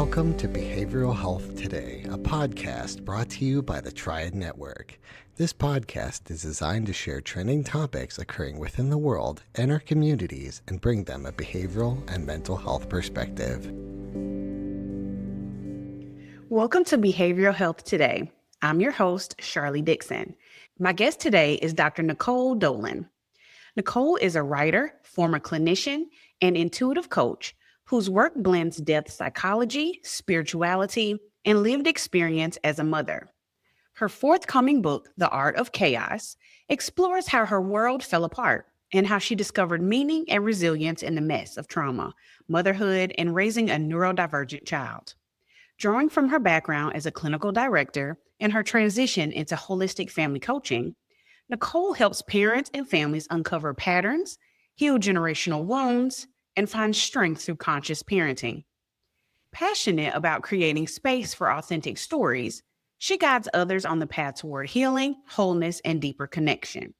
Welcome to Behavioral Health Today, a podcast brought to you by the Triad Network. This podcast is designed to share trending topics occurring within the world and our communities and bring them a behavioral and mental health perspective. Welcome to Behavioral Health Today. I'm your host, Sharlee Dixon. My guest today is Dr. Nicole Dolan. Nicole is a writer, former clinician, and intuitive coach whose work blends depth psychology, spirituality, and lived experience as a mother. Her forthcoming book, The Art of Chaos, explores how her world fell apart and how she discovered meaning and resilience in the mess of trauma, motherhood, and raising a neurodivergent child. Drawing from her background as a clinical director and her transition into holistic family coaching, Nicole helps parents and families uncover patterns, heal generational wounds, and find strength through conscious parenting. Passionate about creating space for authentic stories, she guides others on the path toward healing, wholeness, and deeper connection.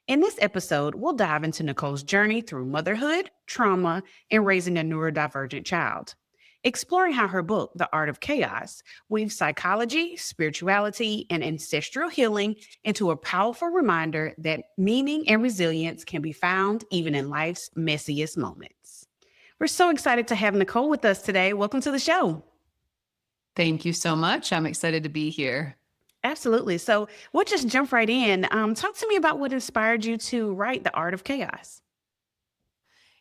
In this episode, we'll dive into Nicole's journey through motherhood, trauma, and raising a neurodivergent child, exploring how her book, The Art of Chaos, weaves psychology, spirituality, and ancestral healing into a powerful reminder that meaning and resilience can be found even in life's messiest moments. We're so excited to have Nicole with us today. Welcome to the show. Thank you so much. I'm excited to be here. Absolutely. So we'll just jump right in. Talk to me about what inspired you to write The Art of Chaos.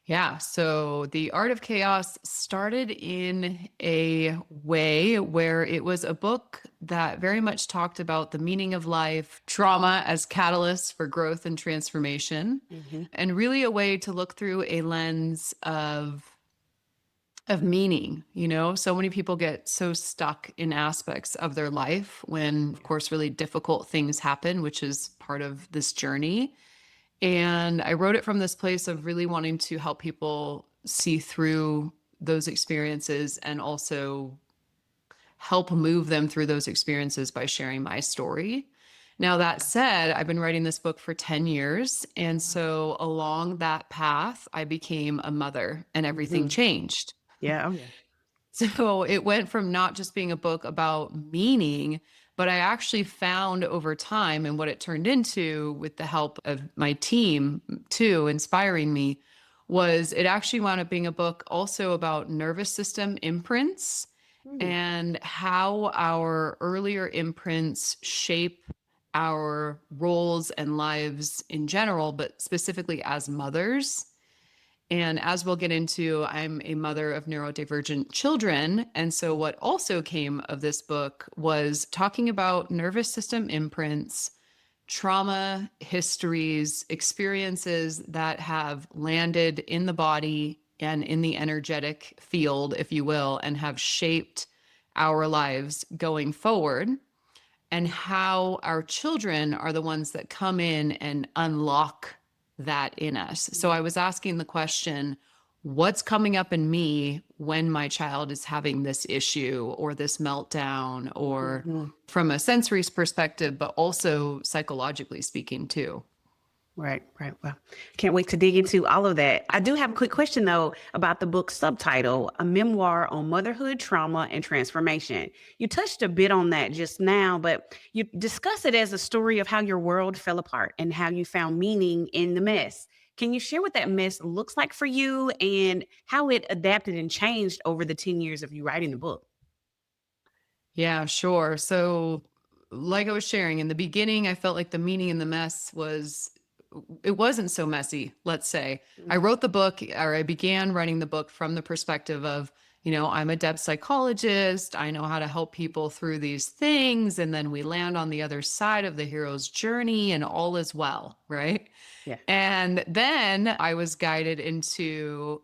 Yeah, so The Art of Chaos started in a way where it was a book that very much talked about the meaning of life, trauma as catalysts for growth and transformation, and really a way to look through a lens of meaning. So many people get so stuck in aspects of their life when, of course, really difficult things happen, which is part of this journey. And I wrote it from this place of really wanting to help people see through those experiences and also help move them through those experiences by sharing my story. Now, that said, I've been writing this book for 10 years. And so along that path, I became a mother and everything changed. Yeah. So it went from not just being a book about meaning, but I actually found over time, and what it turned into with the help of my team too, inspiring me, was it actually wound up being a book also about nervous system imprints and how our earlier imprints shape our roles and lives in general, but specifically as mothers. And as we'll get into, I'm a mother of neurodivergent children. And so what also came of this book was talking about nervous system imprints, trauma histories, experiences that have landed in the body and in the energetic field, if you will, and have shaped our lives going forward, and how our children are the ones that come in and unlock that in us. So I was asking the question, what's coming up in me when my child is having this issue or this meltdown, or from a sensory perspective, but also psychologically speaking too. Right. Well, can't wait to dig into all of that. I do have a quick question, though, about the book's subtitle, A Memoir on Motherhood, Trauma, and Transformation. You touched a bit on that just now, but you discuss it as a story of how your world fell apart and how you found meaning in the mess. Can you share what that mess looks like for you and how it adapted and changed over the 10 years of you writing the book? Yeah, sure. So like I was sharing in the beginning, I felt like the meaning in the mess it wasn't so messy, let's say. I wrote the book, or I began writing the book from the perspective of, I'm a depth psychologist. I know how to help people through these things. And then we land on the other side of the hero's journey and all is well, right? Yeah. And then I was guided into,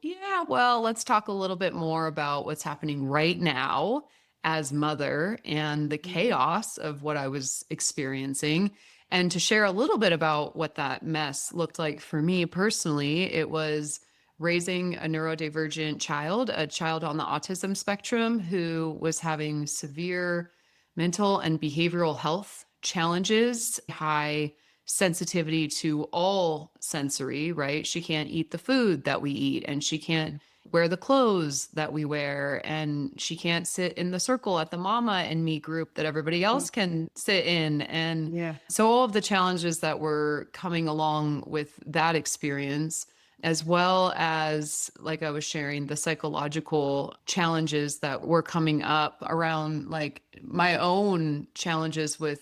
let's talk a little bit more about what's happening right now as mother and the chaos of what I was experiencing. And to share a little bit about what that mess looked like for me personally, it was raising a neurodivergent child, a child on the autism spectrum who was having severe mental and behavioral health challenges, high sensitivity to all sensory, right? She can't eat the food that we eat, and she can't wear the clothes that we wear, and she can't sit in the circle at the mama and me group that everybody else can sit in. And Yeah. so all of the challenges that were coming along with that experience, as well as, like I was sharing, the psychological challenges that were coming up around like my own challenges with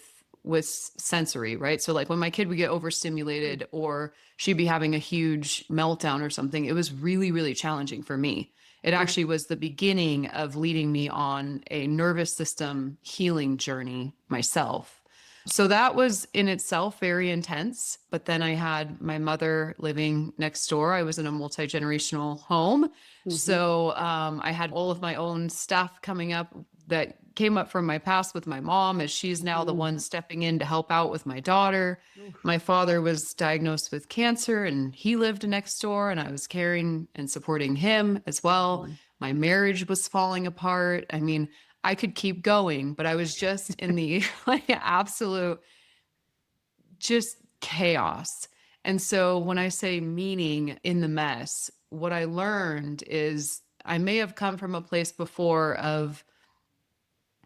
sensory, right? So like when my kid would get overstimulated or she'd be having a huge meltdown or something, it was really, really challenging for me. It actually was the beginning of leading me on a nervous system healing journey myself. So that was in itself very intense. But then I had my mother living next door. I was in a multi-generational home. So I had all of my own stuff coming up that came up from my past with my mom, as she's now the one stepping in to help out with my daughter. My father was diagnosed with cancer and he lived next door, and I was caring and supporting him as well. My marriage was falling apart. I mean, I could keep going, but I was just in the like absolute just chaos. And so when I say meaning in the mess, what I learned is I may have come from a place before of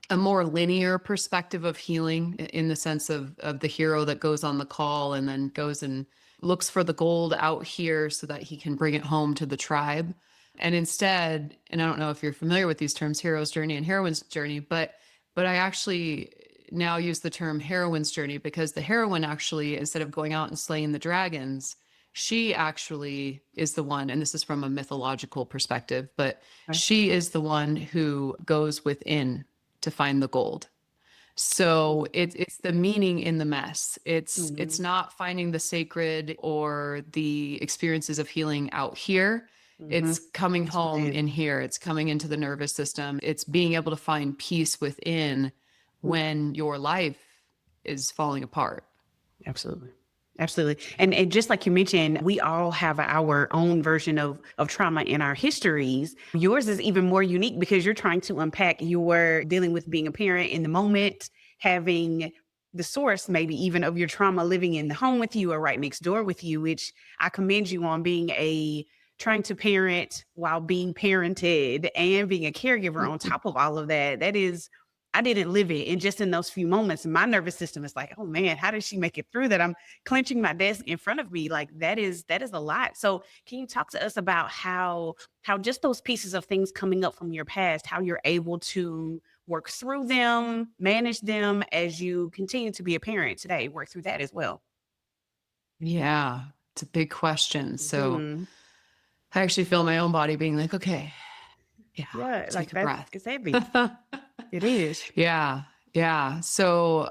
a more linear perspective of healing, in the sense of the hero that goes on the call and then goes and looks for the gold out here so that he can bring it home to the tribe. And instead, and I don't know if you're familiar with these terms, hero's journey and heroine's journey, but I actually now use the term heroine's journey, because the heroine actually, instead of going out and slaying the dragons, she actually is the one, and this is from a mythological perspective, but she is the one who goes within to find the gold. So it's the meaning in the mess. It's not finding the sacred or the experiences of healing out here. It's coming home in here. It's coming into the nervous system. It's being able to find peace within when your life is falling apart. Absolutely. Absolutely. And just like you mentioned, we all have our own version of trauma in our histories. Yours is even more unique because you're trying to unpack your dealing with being a parent in the moment, having the source maybe even of your trauma living in the home with you or right next door with you, which I commend you on being trying to parent while being parented and being a caregiver on top of all of that. That is, I didn't live it. And just in those few moments, my nervous system is like, oh man, how did she make it through that? I'm clenching my desk in front of me. Like that is a lot. So can you talk to us about how just those pieces of things coming up from your past, how you're able to work through them, manage them as you continue to be a parent today, work through that as well? Yeah, it's a big question. So Mhm. I actually feel my own body being like, okay, yeah, Yeah, like take a that's breath. it's heavy. It is. Yeah. Yeah. So,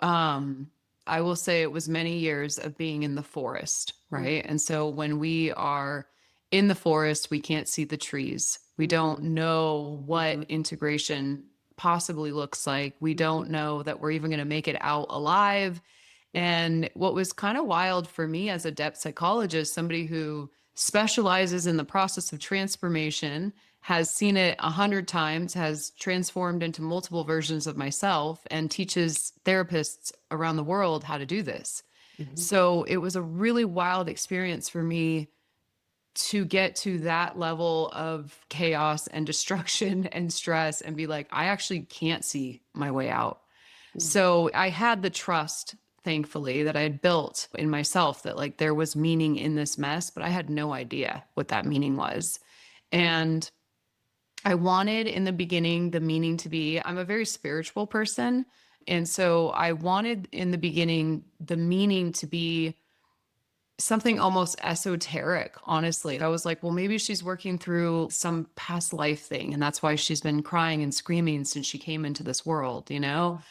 I will say it was many years of being in the forest, right? And so when we are in the forest, we can't see the trees. We don't know what integration possibly looks like. We don't know that we're even going to make it out alive. And what was kind of wild for me as a depth psychologist, somebody who specializes in the process of transformation, has seen it 100 times, has transformed into multiple versions of myself, and teaches therapists around the world how to do this. So it was a really wild experience for me to get to that level of chaos and destruction and stress and be like, I actually can't see my way out. So I had the trust, thankfully, that I had built in myself, that like there was meaning in this mess, but I had no idea what that meaning was. And I wanted in the beginning the meaning to be, I'm a very spiritual person. And so I wanted in the beginning the meaning to be something almost esoteric, honestly. I was like, well, maybe she's working through some past life thing, and that's why she's been crying and screaming since she came into this world, you know?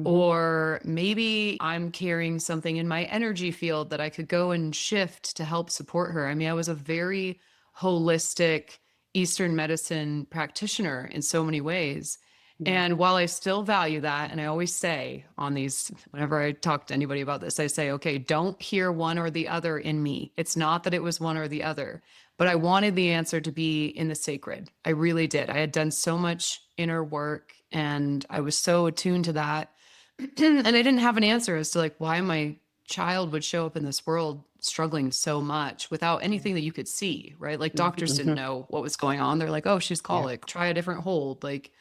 Or maybe I'm carrying something in my energy field that I could go and shift to help support her. I mean, I was a very holistic Eastern medicine practitioner in so many ways. And while I still value that, and I always say on these, whenever I talk to anybody about this, I say, okay, don't hear one or the other in me. It's not that it was one or the other, but I wanted the answer to be in the sacred. I really did. I had done so much inner work and I was so attuned to that. And I didn't have an answer as to like, why am I child would show up in this world struggling so much without anything that you could see, right? Like doctors didn't know what was going on. They're like, oh, she's colic, try a different hold. Like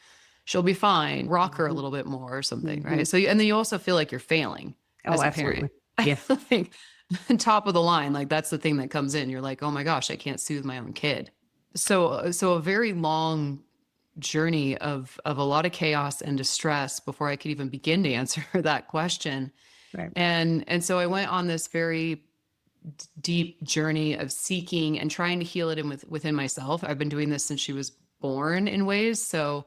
she'll be fine. Rock her a little bit more or something, right? So, and then you also feel like you're failing as a parent. Yeah. Like, top of the line, like that's the thing that comes in. You're like, oh my gosh, I can't soothe my own kid. So a very long journey of a lot of chaos and distress before I could even begin to answer that question. Right. And so I went on this very deep journey of seeking and trying to heal it within myself. I've been doing this since she was born in ways. So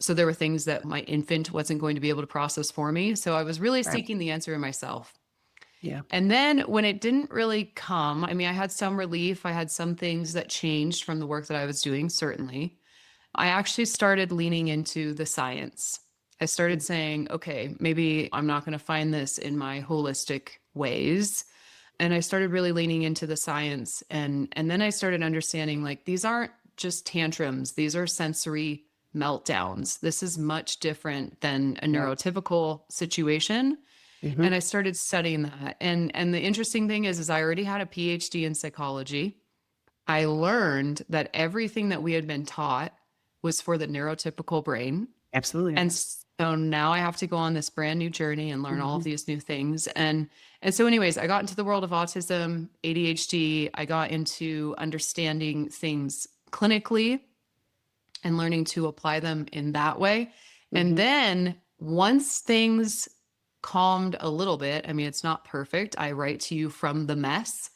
there were things that my infant wasn't going to be able to process for me. So I was really seeking the answer in myself. Yeah. And then when it didn't really come, I mean, I had some relief. I had some things that changed from the work that I was doing, certainly. I actually started leaning into the science. I started saying, okay, maybe I'm not going to find this in my holistic ways. And I started really leaning into the science. And then I started understanding like these aren't just tantrums, these are sensory meltdowns. This is much different than a neurotypical situation. And I started studying that. And the interesting thing is I already had a PhD in psychology. I learned that everything that we had been taught was for the neurotypical brain. Absolutely. And so now I have to go on this brand new journey and learn all of these new things. And so anyways, I got into the world of autism, ADHD. I got into understanding things clinically and learning to apply them in that way. And then once things calmed a little bit, I mean, it's not perfect. I write to you from the mess.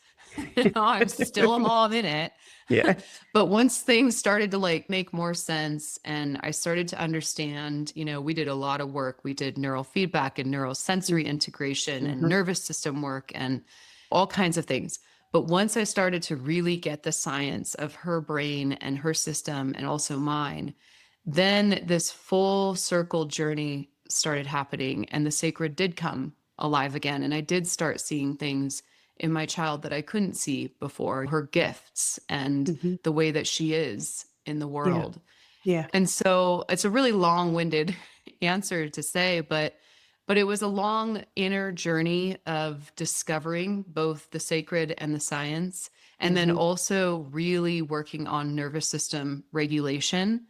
I'm still a mom in it. Yeah. But once things started to like make more sense and I started to understand, you know, we did a lot of work. We did neural feedback and neurosensory integration and nervous system work and all kinds of things. But once I started to really get the science of her brain and her system and also mine, then this full circle journey started happening and the sacred did come alive again. And I did start seeing things in my child that I couldn't see before, her gifts and the way that she is in the world. Yeah. And so it's a really long-winded answer to say, but it was a long inner journey of discovering both the sacred and the science, and then also really working on nervous system regulation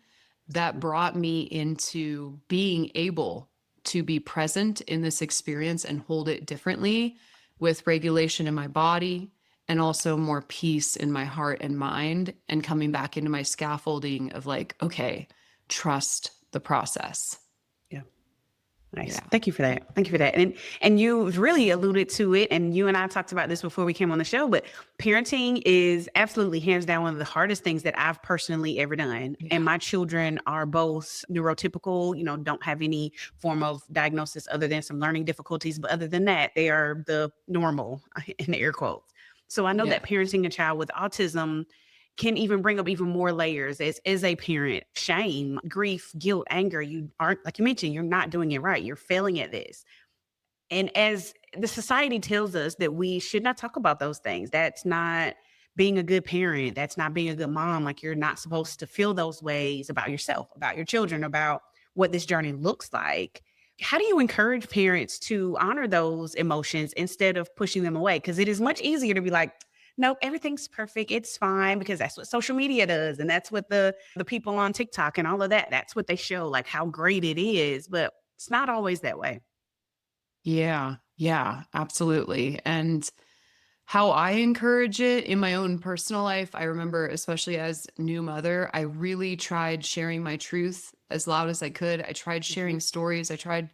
that brought me into being able to be present in this experience and hold it differently with regulation in my body and also more peace in my heart and mind and coming back into my scaffolding of like, okay, trust the process. Yeah. Nice. Yeah. Thank you for that. Thank you for that. And you really alluded to it, and you and I talked about this before we came on the show, but parenting is absolutely hands down one of the hardest things that I've personally ever done. Yeah. And my children are both neurotypical, you know, don't have any form of diagnosis other than some learning difficulties. But other than that, they are the normal in air quotes. So I know that parenting a child with autism can even bring up even more layers as a parent. Shame, grief, guilt, anger. You aren't, like you mentioned, you're not doing it right. You're failing at this. And as the society tells us that we should not talk about those things, that's not being a good parent. That's not being a good mom. Like you're not supposed to feel those ways about yourself, about your children, about what this journey looks like. How do you encourage parents to honor those emotions instead of pushing them away? Because it is much easier to be like, nope, everything's perfect. It's fine, because that's what social media does. And that's what the people on TikTok and all of that, that's what they show, like how great it is. But it's not always that way. Yeah, absolutely. And how I encourage it in my own personal life, I remember, especially as new mother, I really tried sharing my truth as loud as I could. I tried sharing stories. I tried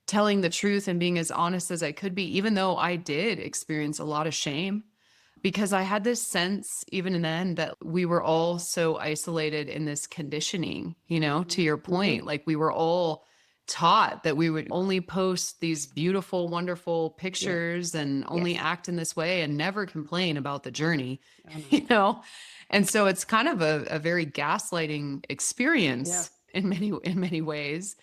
telling the truth and being as honest as I could be, even though I did experience a lot of shame. Because I had this sense, even then, that we were all so isolated in this conditioning, you know, to your point, like we were all taught that we would only post these beautiful, wonderful pictures and only act in this way and never complain about the journey, you know? And so it's kind of a very gaslighting experience in many ways.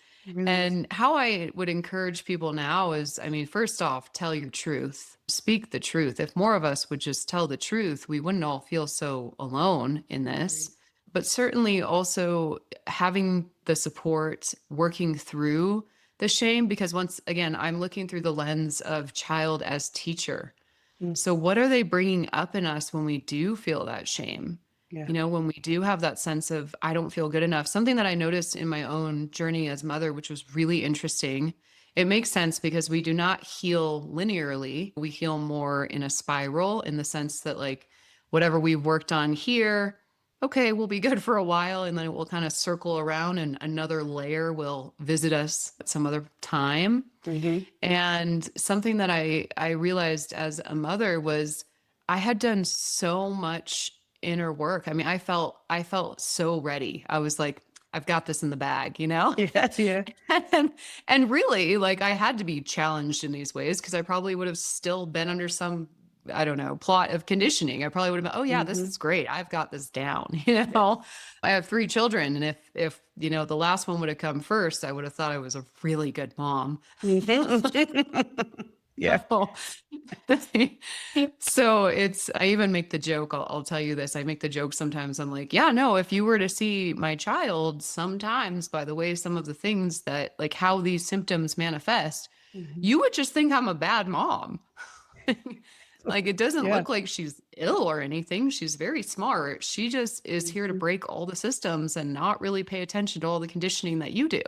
And how I would encourage people now is, I mean, first off, tell your truth, speak the truth. If more of us would just tell the truth, we wouldn't all feel so alone in this. But certainly also having the support, working through The shame, because once again, I'm looking through the lens of child as teacher. Mm. So what are they bringing up in us when we do feel that shame? Yeah. You know, when we do have that sense of, I don't feel good enough, something that I noticed in my own journey as mother, which was really interesting. It makes sense because we do not heal linearly. We heal more in a spiral, in the sense that like whatever we've worked on here, okay, we'll be good for a while, and then it will kind of circle around and another layer will visit us at some other time. Mm-hmm. And something that I realized as a mother was I had done so much inner work. I mean, I felt so ready. I was like, I've got this in the bag, you know? Yes, yeah. And really, like, I had to be challenged in these ways because I probably would have still been under some, I don't know, plot of conditioning. I probably would have been, oh yeah, this Mm-hmm. is great. I've got this down. You know, I have 3 children, and if you know the last one would have come first, I would have thought I was a really good mom. Mm-hmm. Yeah. So it's, I even make the joke, I'll tell you this. I make the joke sometimes. I'm like, yeah, no, if you were to see my child sometimes by the way, some of the things that like how these symptoms manifest, Mm-hmm. you would just think I'm a bad mom. Like, it doesn't Yeah. look like she's ill or anything. She's very smart. She just is here to Mhm. break all the systems and not really pay attention to all the conditioning that you do.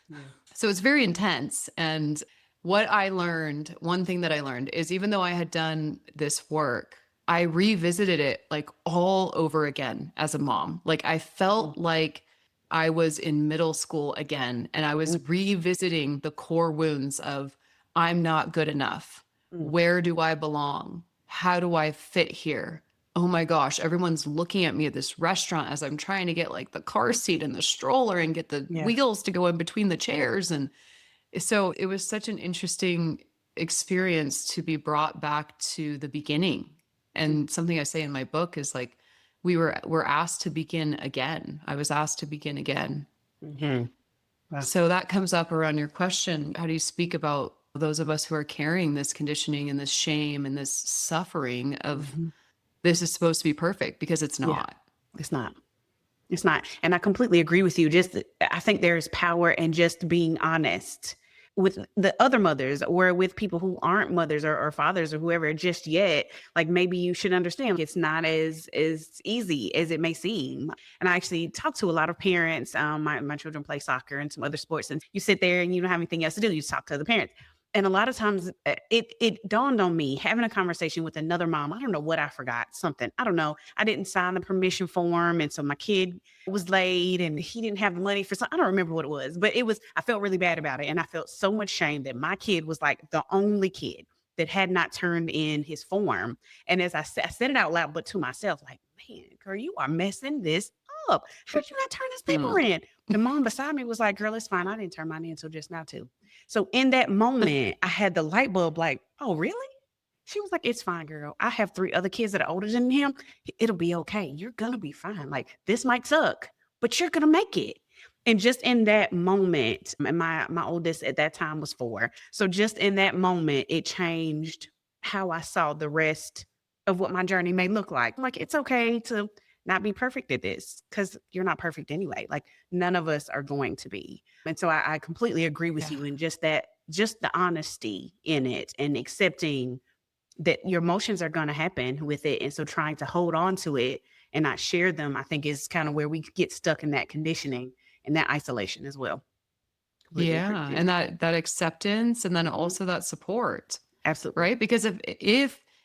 Yeah. So it's very intense. And what I learned, one thing that I learned is even though I had done this work, I revisited it like all over again as a mom. Like I felt like I was in middle school again, and I was revisiting the core wounds of I'm not good enough. Mm. Where do I belong? How do I fit here? Oh my gosh, everyone's looking at me at this restaurant as I'm trying to get like the car seat and the stroller and get the Yeah. wheels to go in between the chairs. And so it was such an interesting experience to be brought back to the beginning. And something I say in my book is like, we're asked to begin again. I was asked to begin again. Mm-hmm. Wow. So that comes up around your question. How do you speak about those of us who are carrying this conditioning and this shame and this suffering of Mhm. this is supposed to be perfect, because it's Yeah. not. It's not. It's not. And I completely agree with you. I think there's power in just being honest with the other mothers or with people who aren't mothers or fathers or whoever just yet. Like maybe you should understand it's not as easy as it may seem. And I actually talk to a lot of parents. My children play soccer and some other sports, and you sit there and you don't have anything else to do. You talk to other parents. And a lot of times it dawned on me having a conversation with another mom. I don't know what I forgot, something. I don't know. I didn't sign the permission form. And so my kid was late and he didn't have the money for something. I don't remember what it was, but I felt really bad about it. And I felt so much shame that my kid was like the only kid that had not turned in his form. And as I said it out loud, but to myself, like, man, girl, you are messing this up. How did you not turn this paper in? The mom beside me was like, girl, it's fine. I didn't turn mine in until just now too. So in that moment, I had the light bulb like, oh, really? She was like, it's fine, girl. I have 3 other kids that are older than him. It'll be okay. You're going to be fine. Like, this might suck, but you're going to make it. And just in that moment, and my oldest at that time was 4. So just in that moment, it changed how I saw the rest of what my journey may look like. Like, it's okay to not be perfect at this because you're not perfect anyway. Like, none of us are going to be. And so I completely agree with you in just the honesty in it and accepting that your emotions are going to happen with it. And so trying to hold on to it and not share them, I think is kind of where we get stuck in that conditioning and that isolation as well. Completely agree with Yeah. you. And that acceptance, and then also that support, Absolutely. right? Because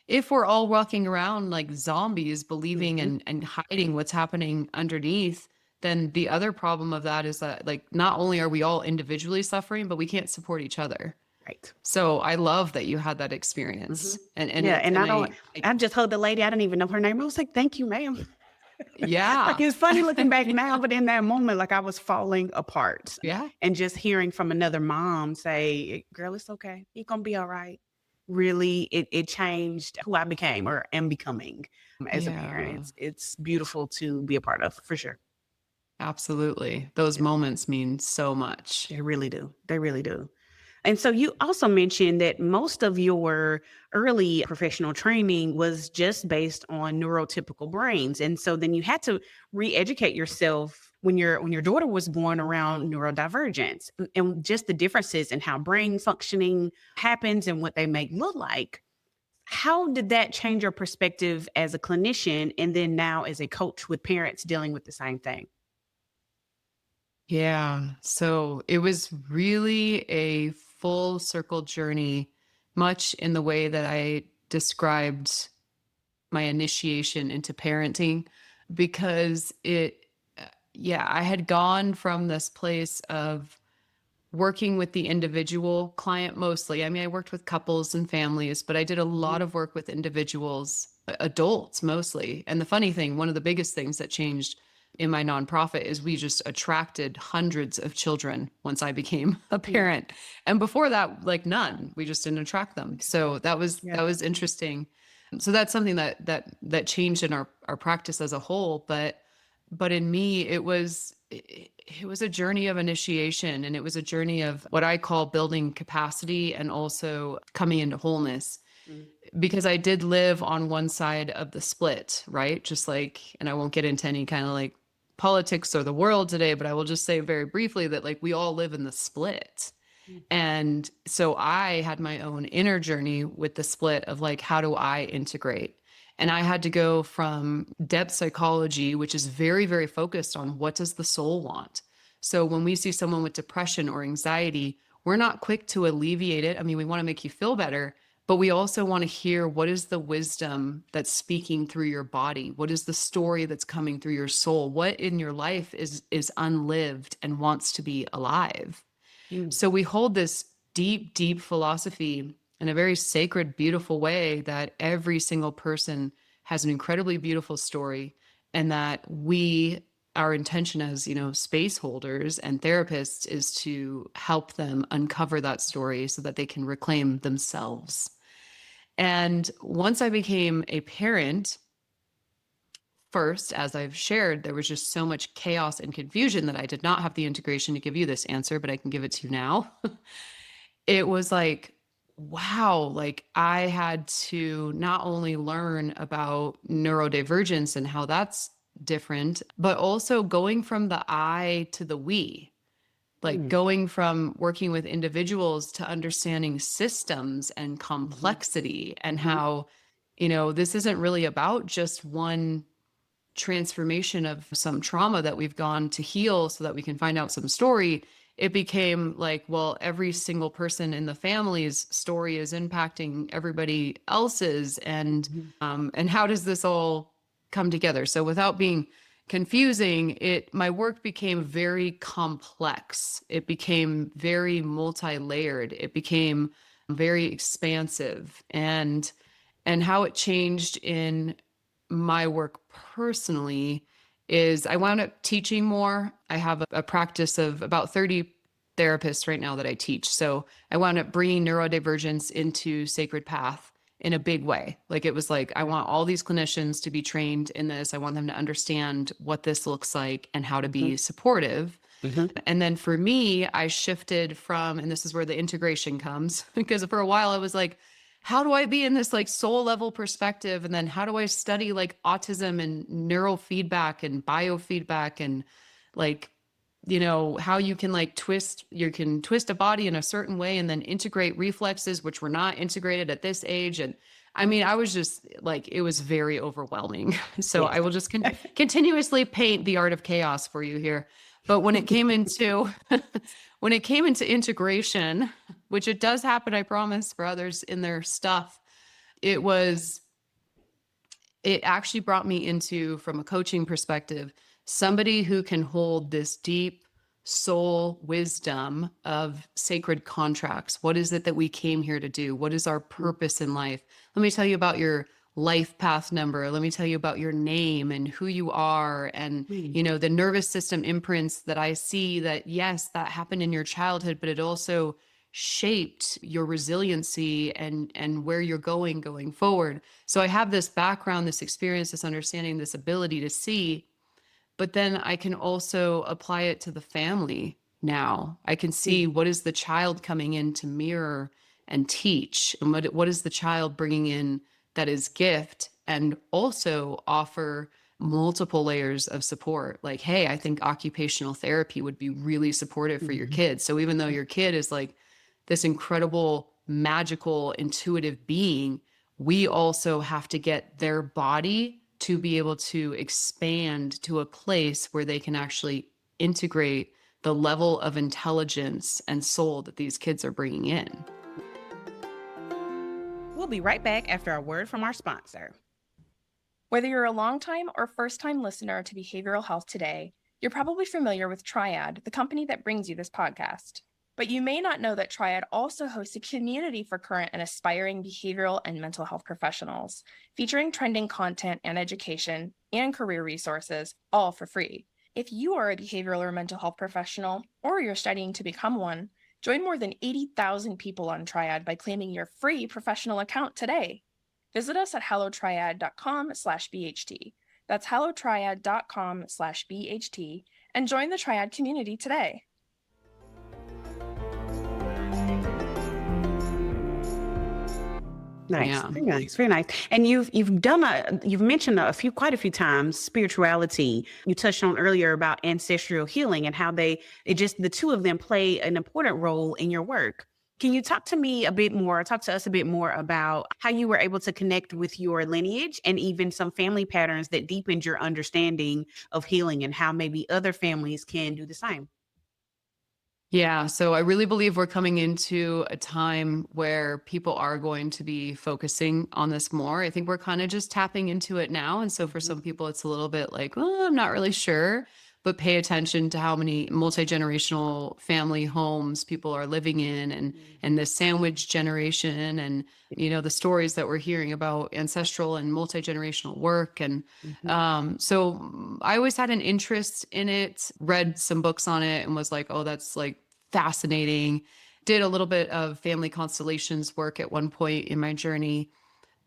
if we're all walking around like zombies, believing and hiding what's happening underneath, then the other problem of that is that like not only are we all individually suffering, but we can't support each other. Right. So I love that you had that experience. And Yeah. And I I just hugged the lady. I didn't even know her name. I was like, thank you, ma'am. yeah. Like, it's funny looking back now, but in that moment, like I was falling apart. Yeah. And just hearing from another mom say, girl, it's okay. You're going to be all right. Really, it changed who I became or am becoming as a parent. It's beautiful to be a part of, for sure. Absolutely. Those moments mean so much. They really do. They really do. And so you also mentioned that most of your early professional training was just based on neurotypical brains. And so then you had to re-educate yourself when your daughter was born around neurodivergence and just the differences in how brain functioning happens and what they may look like. How did that change your perspective as a clinician and then now as a coach with parents dealing with the same thing? Yeah. So it was really a full circle journey, much in the way that I described my initiation into parenting, because yeah, I had gone from this place of working with the individual client mostly. I mean, I worked with couples and families, but I did a lot of work with individuals, adults mostly. And the funny thing, one of the biggest things that changed in my nonprofit is we just attracted hundreds of children once I became a Yeah. parent. And before that, like none. We just didn't attract them. So that was Yeah. interesting. So that's something that changed in our practice as a whole. But in me, it was a journey of initiation, and it was a journey of what I call building capacity and also coming into wholeness, Mm. because I did live on one side of the split, right? Just like, and I won't get into any kind of like politics or the world today, but I will just say very briefly that like we all live in the split. Mm. And so I had my own inner journey with the split of like, how do I integrate? And I had to go from depth psychology, which is very, very focused on what does the soul want? So when we see someone with depression or anxiety, we're not quick to alleviate it. I mean, we want to make you feel better, but we also want to hear what is the wisdom that's speaking through your body? What is the story that's coming through your soul? What in your life is unlived and wants to be alive? Mm. So we hold this deep, deep philosophy in a very sacred, beautiful way that every single person has an incredibly beautiful story, and that our intention as, space holders and therapists is to help them uncover that story so that they can reclaim themselves. And once I became a parent, first, as I've shared, there was just so much chaos and confusion that I did not have the integration to give you this answer, but I can give it to you now. It was like, wow, like I had to not only learn about neurodivergence and how that's different, but also going from the I to the we, like Mm. going from working with individuals to understanding systems and Mhm. complexity, and Mhm. how, this isn't really about just one transformation of some trauma that we've gone to heal so that we can find out some story. It became like, well, every single person in the family's story is impacting everybody else's, Mhm. and how does this all come together? So without being confusing, my work became very complex. It became very multi-layered. It became very expansive, and how it changed in my work personally is I wound up teaching more. I have a practice of about 30 therapists right now that I teach. So I wound up bringing neurodivergence into Sacred Path in a big way. Like it was like, I want all these clinicians to be trained in this. I want them to understand what this looks like and how to Mhm. be supportive. Mhm. And then for me, I shifted from, and this is where the integration comes, because for a while I was like, how do I be in this like soul level perspective? And then how do I study like autism and neurofeedback and biofeedback and like, how you can like you can twist a body in a certain way and then integrate reflexes, which were not integrated at this age. And I mean, I was just like, it was very overwhelming. So Yes. I will just continuously paint the art of chaos for you here. But when it came into when it came into integration, which it does happen, I promise, for others in their stuff, it was it actually brought me into, from a coaching perspective, somebody who can hold this deep soul wisdom of sacred contracts. What is it that we came here to do? What is our purpose in life? Let me tell you about your life path number. Let me tell you about your name and who you are, and Mm. the nervous system imprints that I see, that yes, that happened in your childhood, but it also shaped your resiliency and where you're going forward. So I have this background, this experience, this understanding, this ability to see, but then I can also apply it to the family now. I can see Mm. what is the child coming in to mirror and teach, and what is the child bringing in that is gift, and also offer multiple layers of support. Like, hey, I think occupational therapy would be really supportive for your kids. So even though your kid is like this incredible, magical, intuitive being, we also have to get their body to be able to expand to a place where they can actually integrate the level of intelligence and soul that these kids are bringing in. We'll be right back after a word from our sponsor. Whether you're a longtime or first-time listener to Behavioral Health Today, you're probably familiar with Triad, the company that brings you this podcast. But you may not know that Triad also hosts a community for current and aspiring behavioral and mental health professionals, featuring trending content and education and career resources, all for free. If you are a behavioral or mental health professional, or you're studying to become one, join more than 80,000 people on Triad by claiming your free professional account today. Visit us at hellotriad.com/BHT. That's hellotriad.com/BHT and join the Triad community today. Nice, Yeah. very nice, very nice. And you've mentioned quite a few times spirituality. You touched on earlier about ancestral healing and how the two of them play an important role in your work. Can you talk to us a bit more about how you were able to connect with your lineage and even some family patterns that deepened your understanding of healing and how maybe other families can do the same? Yeah, so I really believe we're coming into a time where people are going to be focusing on this more. I think we're kind of just tapping into it now. And so for some people, it's a little bit like, oh, I'm not really sure, but pay attention to how many multi-generational family homes people are living in and the sandwich generation and, the stories that we're hearing about ancestral and multi-generational work. And so I always had an interest in it, read some books on it and was like, oh, that's like fascinating. Did a little bit of family constellations work at one point in my journey.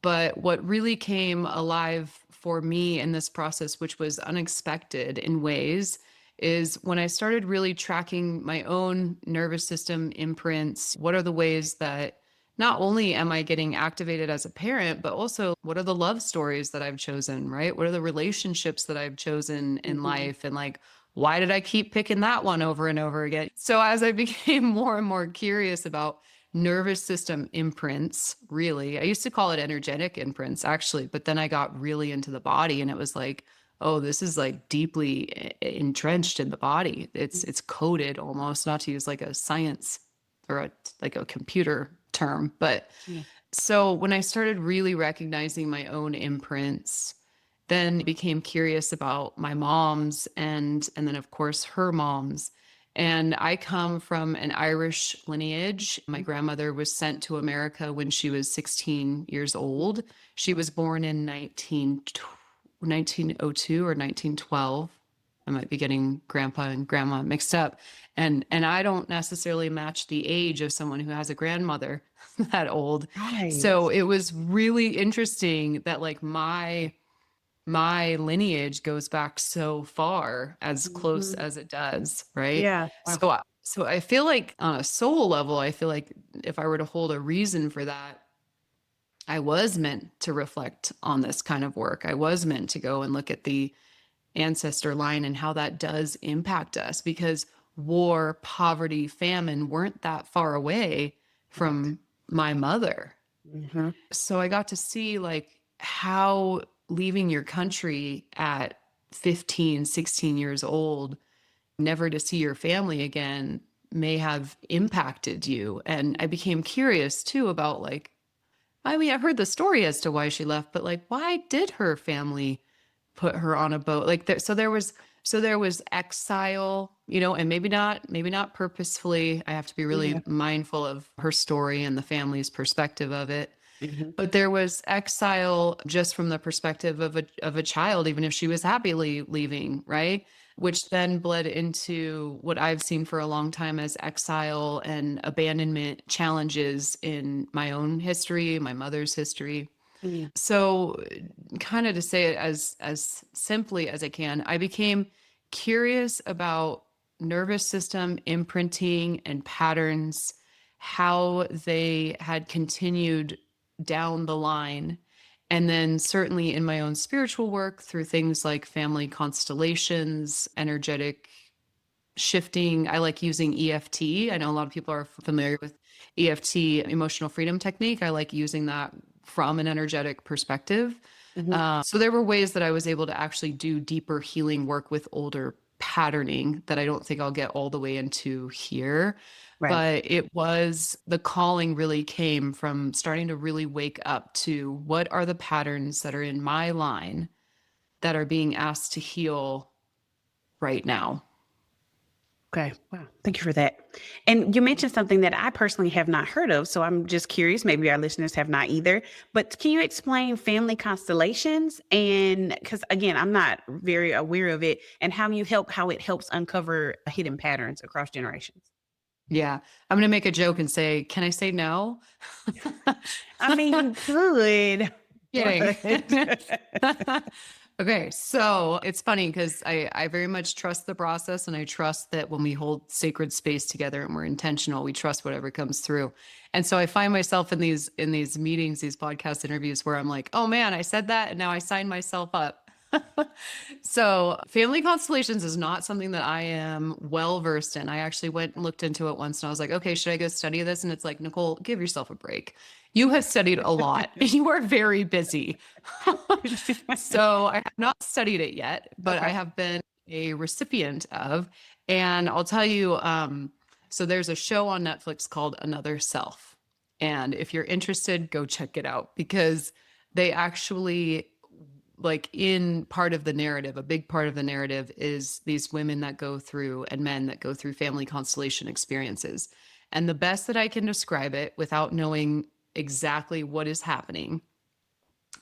But what really came alive for me in this process, which was unexpected in ways, is when I started really tracking my own nervous system imprints. What are the ways that not only am I getting activated as a parent, but also what are the love stories that I've chosen, right? What are the relationships that I've chosen in life? And like, why did I keep picking that one over and over again? So as I became more and more curious about nervous system imprints, really, I used to call it energetic imprints actually, but then I got really into the body and it was like, oh, this is like deeply entrenched in the body. It's coded almost, not to use like a science or like a computer term, but so when I started really recognizing my own imprints, then became curious about my mom's and then of course her mom's. And I come from an Irish lineage. My grandmother was sent to America when she was 16 years old. She was born in 1902 or 1912. I might be getting grandpa and grandma mixed up. And I don't necessarily match the age of someone who has a grandmother that old. Right. So it was really interesting that like my lineage goes back so far, as close as it does, right? Yeah. Wow. So I feel like on a soul level, I feel like if I were to hold a reason for that, I was meant to reflect on this kind of work. I was meant to go and look at the ancestor line and how that does impact us because war, poverty, famine weren't that far away from my mother. So I got to see like how leaving your country at 15, 16 years old, never to see your family again, may have impacted you. And I became curious too about like, I mean, I've heard the story as to why she left, but like, why did her family put her on a boat? Like, so there was exile, and maybe not purposefully. I have to be really mindful of her story and the family's perspective of it. But there was exile just from the perspective of a child, even if she was happily leaving, right? Which then bled into what I've seen for a long time as exile and abandonment challenges in my own history, my mother's history. So kind of to say it as simply as I can, I became curious about nervous system imprinting and patterns, how they had continued down the line. And then certainly in my own spiritual work through things like family constellations, energetic shifting. I like using EFT. I know a lot of people are familiar with EFT, emotional freedom technique. I like using that from an energetic perspective. So there were ways that I was able to actually do deeper healing work with older patterning that I don't think I'll get all the way into here. Right. But it was the calling really came from starting to really wake up to what are the patterns that are in my line that are being asked to heal right now. Okay. Wow. Thank you for that. And you mentioned something that I personally have not heard of. So I'm just curious, maybe our listeners have not either. But can you explain family constellations? And because again, I'm not very aware of it, and how it helps uncover hidden patterns across generations. Yeah. I'm going to make a joke and say, can I say no? I mean, you could. Kidding. but- Okay, so it's funny because I very much trust the process, and I trust that when we hold sacred space together and we're intentional, we trust whatever comes through. And so I find myself in these meetings, these podcast interviews where I'm like, oh man, I said that and now I signed myself up. So family constellations is not something that I am well versed in. I actually went and looked into it once and I was like, okay, should I go study this? And it's like, Nicole, give yourself a break. You have studied a lot. You are very busy. So I have not studied it yet, but I Okay. have been a recipient of. And I'll tell you, so there's a show on Netflix called Another Self. And if you're interested, go check it out because they actually, like, in part of the narrative, a big part of the narrative is these women that go through and men that go through family constellation experiences. And the best that I can describe it without knowing exactly what is happening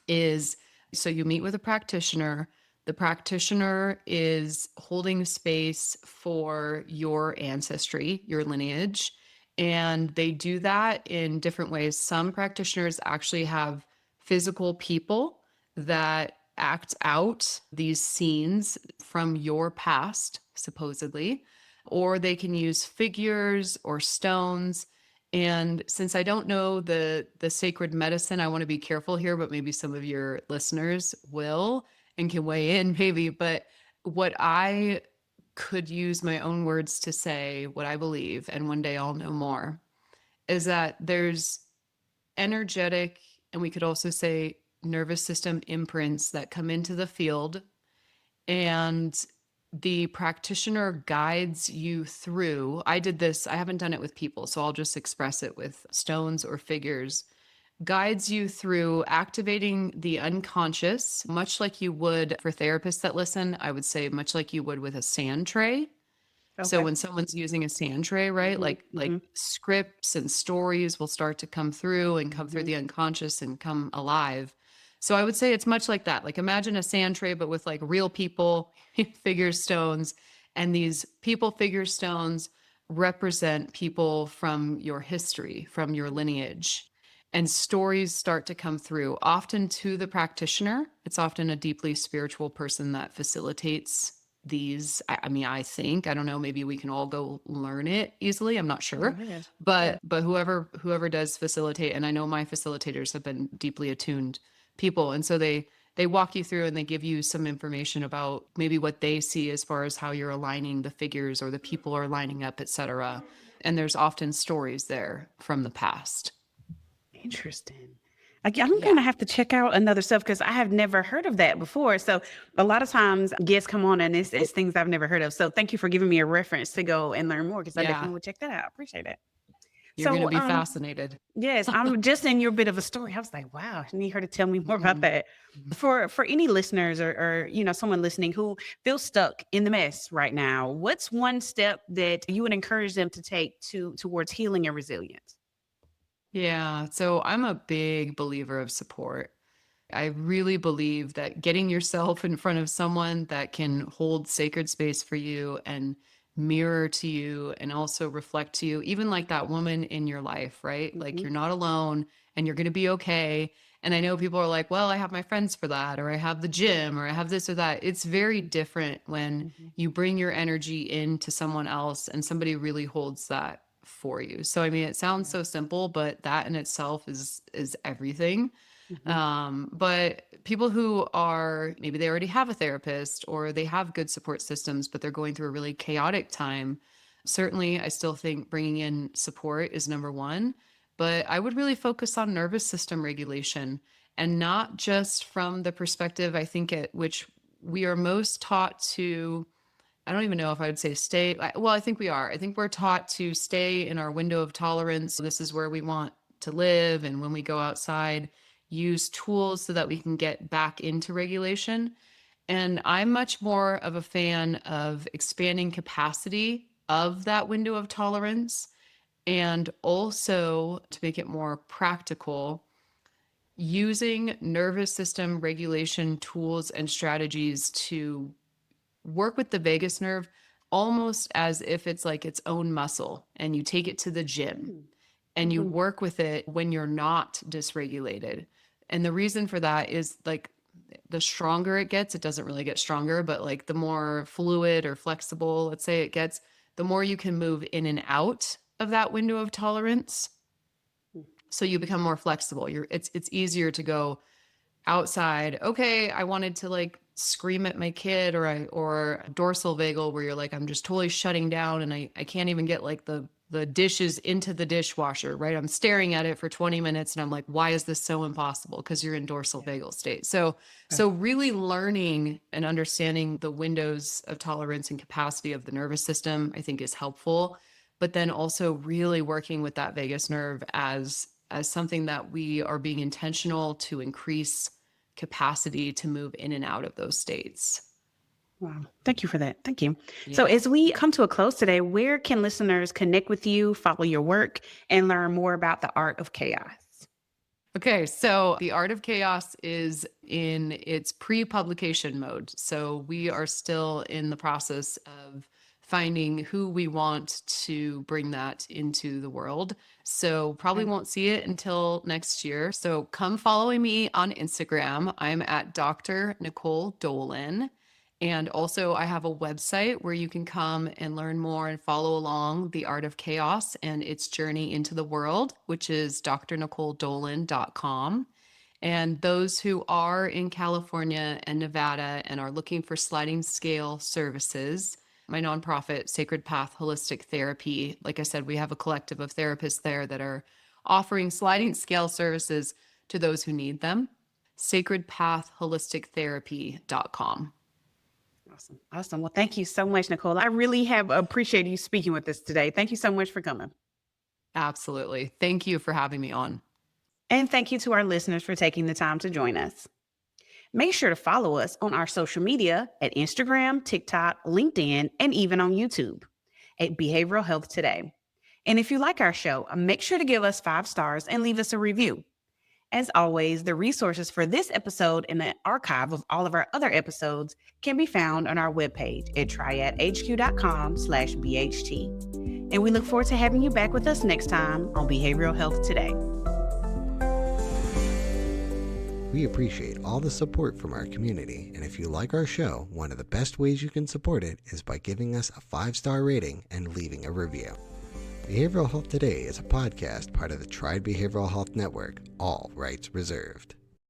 is, so you meet with a practitioner. The practitioner is holding space for your ancestry, your lineage, and they do that in different ways. Some practitioners actually have physical people that act out these scenes from your past, supposedly, or they can use figures or stones. And since I don't know the sacred medicine, I want to be careful here, but maybe some of your listeners will and can weigh in maybe. But what I could use my own words to say, what I believe, and one day I'll know more, is that there's energetic, and we could also say nervous system imprints that come into the field, and the practitioner guides you through. I did this, I haven't done it with people, so I'll just express it with stones or figures. Guides you through activating the unconscious, much like you would for therapists that listen. I would say much like you would with a sand tray. So Okay. when someone's using a sand tray, right, Mhm, like mhm, scripts and stories will start to come through and come through mhm. the unconscious and come alive. So I would say it's much like that. Like imagine a sand tray, but with like real people, figure stones, and these people figure stones represent people from your history, from your lineage. And stories start to come through, often to the practitioner. It's often a deeply spiritual person that facilitates these. I mean, I think, I don't know, maybe we can all go learn it easily. I'm not Go sure. ahead. Yeah. But whoever does facilitate, and I know my facilitators have been deeply attuned people. And so they walk you through and they give you some information about maybe what they see as far as how you're aligning the figures or the people are lining up, etc. And there's often stories there from the past. Interesting. I'm Yeah. gonna have to check out Another Self because I have never heard of that before. So a lot of times guests come on and it's things I've never heard of. So thank you for giving me a reference to go and learn more because I Yeah. definitely will check that out. I appreciate it. You're going to So be fascinated. yes, I'm just in your bit of a story. I was like, wow, I need her to tell me more about Mhm. that. For any listeners or someone listening who feels stuck in the mess right now, what's one step that you would encourage them to take towards healing and resilience? Yeah. So I'm a big believer of support. I really believe that getting yourself in front of someone that can hold sacred space for you and mirror to you and also reflect to you, even like that woman in your life, right? Like Mhm, you're not alone and you're going to be okay. And I know people are like, well, I have my friends for that, or I have the gym, or I have this or that. It's very different when mhm. you bring your energy into someone else and somebody really holds that for you. So, I mean, it sounds so simple, but that in itself is everything. But people who are, maybe they already have a therapist or they have good support systems, but they're going through a really chaotic time. Certainly, I still think bringing in support is number one, but I would really focus on nervous system regulation, and not just from the perspective, I think, at which we are most taught to. I don't even know if I would say stay. Well, I think we are. I think we're taught to stay in our window of tolerance. This is where we want to live. And when we go outside, use tools so that we can get back into regulation. And I'm much more of a fan of expanding capacity of that window of tolerance, and also, to make it more practical, using nervous system regulation tools and strategies to work with the vagus nerve almost as if it's like its own muscle, and you take it to the gym and you work with it when you're not dysregulated. And the reason for that is, like, the stronger it gets, it doesn't really get stronger, but like the more fluid or flexible, let's say, it gets, the more you can move in and out of that window of tolerance. So you become more flexible. It's easier to go outside. Okay, I wanted to like scream at my kid, or dorsal vagal, where you're like, I'm just totally shutting down and I can't even get like the dishes into the dishwasher, right? I'm staring at it for 20 minutes and I'm like, why is this so impossible? Because you're in dorsal vagal state. So really learning and understanding the windows of tolerance and capacity of the nervous system, I think, is helpful. But then also really working with that vagus nerve as something that we are being intentional to increase capacity to move in and out of those states. Wow. Thank you for that. Thank you. Yeah. So as we come to a close today, where can listeners connect with you, follow your work, and learn more about the art of chaos? Okay, so the Art of Chaos is in its pre-publication mode. So we are still in the process of finding who we want to bring that into the world. So probably won't see it until next year. So come follow me on Instagram. I'm at Dr. Nicole Dolan. And also I have a website where you can come and learn more and follow along the Art of Chaos and its journey into the world, which is drnicoledolan.com. And those who are in California and Nevada and are looking for sliding scale services, my nonprofit, Sacred Path Holistic Therapy, like I said, we have a collective of therapists there that are offering sliding scale services to those who need them. sacredpathholistictherapy.com. Awesome. Well, thank you so much, Nicole. I really have appreciated you speaking with us today. Thank you so much for coming. Absolutely. Thank you for having me on. And thank you to our listeners for taking the time to join us. Make sure to follow us on our social media at Instagram, TikTok, LinkedIn, and even on YouTube at Behavioral Health Today. And if you like our show, make sure to give us 5 stars and leave us a review. As always, the resources for this episode and the archive of all of our other episodes can be found on our webpage at triadhq.com/BHT. And we look forward to having you back with us next time on Behavioral Health Today. We appreciate all the support from our community, and if you like our show, one of the best ways you can support it is by giving us a 5-star rating and leaving a review. Behavioral Health Today is a podcast part of the Triad Behavioral Health Network, all rights reserved.